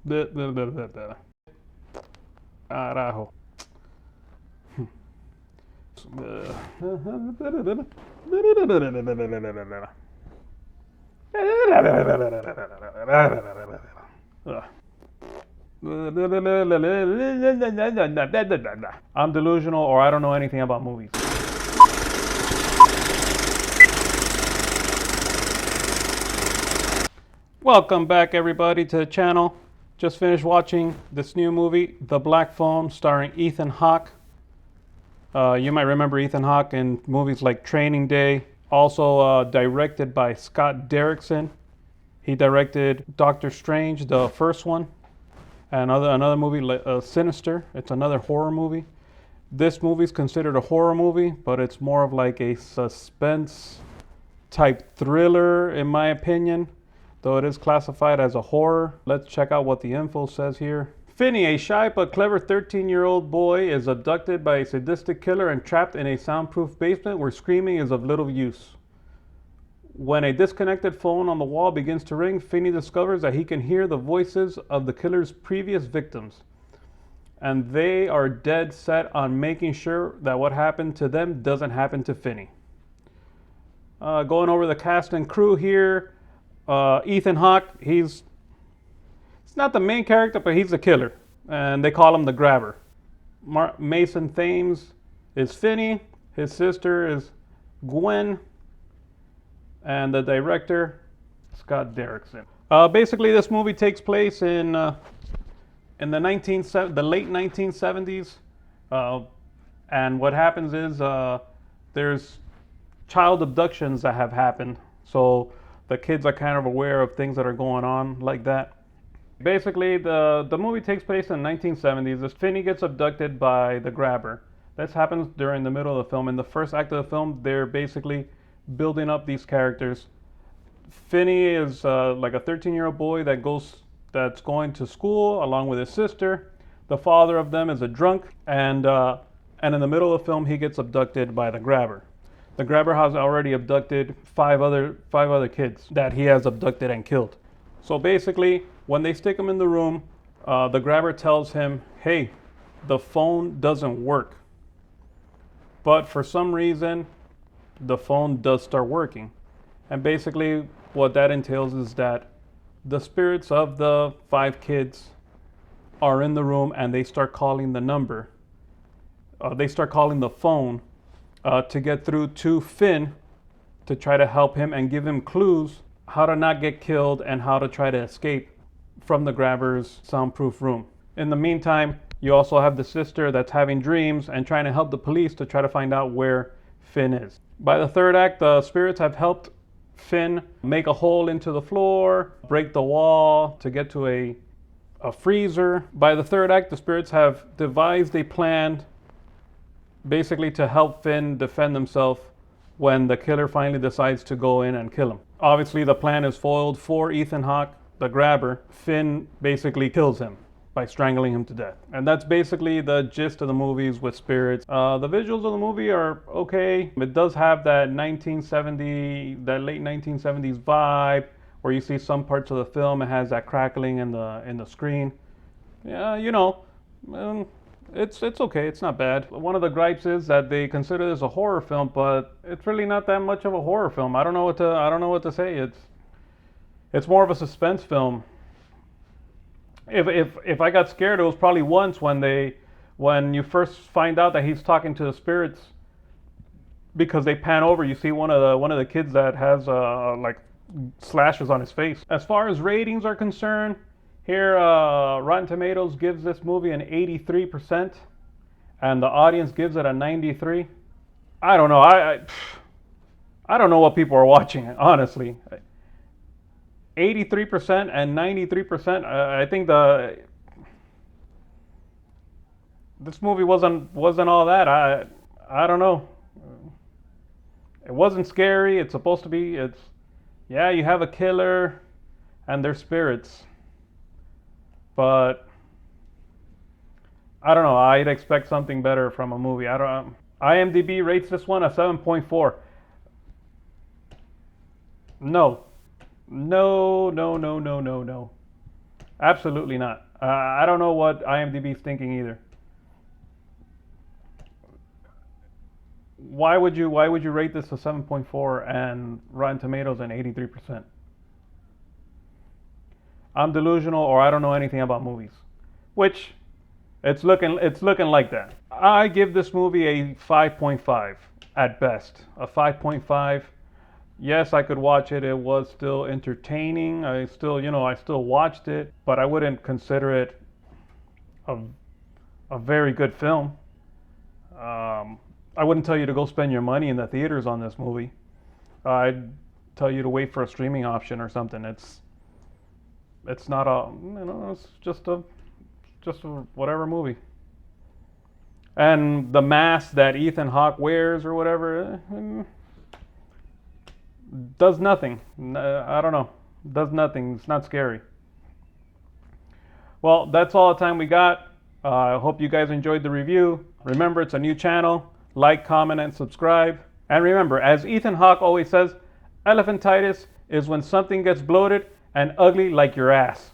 Carajo. I'm delusional or I don't know anything about movies. Welcome back, everybody, to the channel. Just finished watching this new movie, The Black Phone, starring Ethan Hawke. You might remember Ethan Hawke in movies like Training Day. Also directed by Scott Derrickson. He directed Doctor Strange, the first one, and another movie, Sinister. It's another horror movie. This movie is considered a horror movie, but it's more of like a suspense type thriller, in my opinion, though it is classified as a horror. Let's check out what the info says here. Finney, a shy but clever 13-year-old boy, is abducted by a sadistic killer and trapped in a soundproof basement where screaming is of little use. When a disconnected phone on the wall begins to ring, Finney discovers that he can hear the voices of the killer's previous victims, and they are dead set on making sure that what happened to them doesn't happen to Finney. Going over the cast and crew here, Ethan Hawke, he's not the main character, but he's the killer, and they call him the Grabber. Mason Thames is Finney, his sister is Gwen, and the director, Scott Derrickson. Basically, this movie takes place in the late 1970s, and what happens is there's child abductions that have happened, so the kids are kind of aware of things that are going on like that. Basically, the movie takes place in the 1970s. This Finney gets abducted by the Grabber. This happens during the middle of the film. In the first act of the film, they're basically building up these characters. Finney is like a 13-year-old boy that's going to school along with his sister. The father of them is a drunk, and in the middle of the film, he gets abducted by the Grabber. The Grabber has already abducted five other kids that he has abducted and killed. So basically, when they stick him in the room, the Grabber tells him, "Hey, the phone doesn't work." But for some reason, the phone does start working. And basically what that entails is that the spirits of the 5 kids are in the room and they start calling the number. They start calling the phone to get through to Finn to try to help him and give him clues how to not get killed and how to try to escape from the Grabber's soundproof room. In the meantime, you also have the sister that's having dreams and trying to help the police to try to find out where Finn is. By the third act, the spirits have helped Finn make a hole into the floor, break the wall to get to a freezer. By the third act, the spirits have devised a plan basically to help Finn defend himself when the killer finally decides to go in and kill him. Obviously, the plan is foiled for Ethan Hawke, the Grabber. Finn basically kills him by strangling him to death. And that's basically the gist of the movies with spirits. The visuals of the movie are okay. It does have that late 1970s vibe, where you see some parts of the film, it has that crackling in the screen. Yeah, it's okay. It's not bad. One of the gripes is that they consider this a horror film, but it's really not that much of a horror film. I don't know what to say. It's more of a suspense film. If I got scared, it was probably once when you first find out that he's talking to the spirits, because they pan over, you see one of the kids that has like slashes on his face. As far as ratings are concerned, here Rotten Tomatoes gives this movie an 83%, and the audience gives it a 93%. I don't know. I don't know what people are watching, honestly. 83% and 93%. I think this movie wasn't all that. I don't know. It wasn't scary. It's supposed to be. Yeah, you have a killer and their spirits, but I don't know. I'd expect something better from a movie. I don't. IMDb rates this one a 7.4. No. Absolutely not. I don't know what IMDb's thinking either. Why would you rate this a 7.4 and Rotten Tomatoes an 83%? I'm delusional or I don't know anything about movies. Which it's looking like that. I give this movie a 5.5 at best. A 5.5. Yes, I could watch it. It was still entertaining. I still watched it, but I wouldn't consider it a, a very good film. I wouldn't tell you to go spend your money in the theaters on this movie. I'd tell you to wait for a streaming option or something. It's not a it's just a whatever movie. And the mask that Ethan Hawke wears or whatever does nothing. I don't know. Does nothing. It's not scary. Well, that's all the time we got. I hope you guys enjoyed the review. Remember, it's a new channel. Like, comment, and subscribe. And remember, as Ethan Hawke always says, elephantitis is when something gets bloated and ugly like your ass.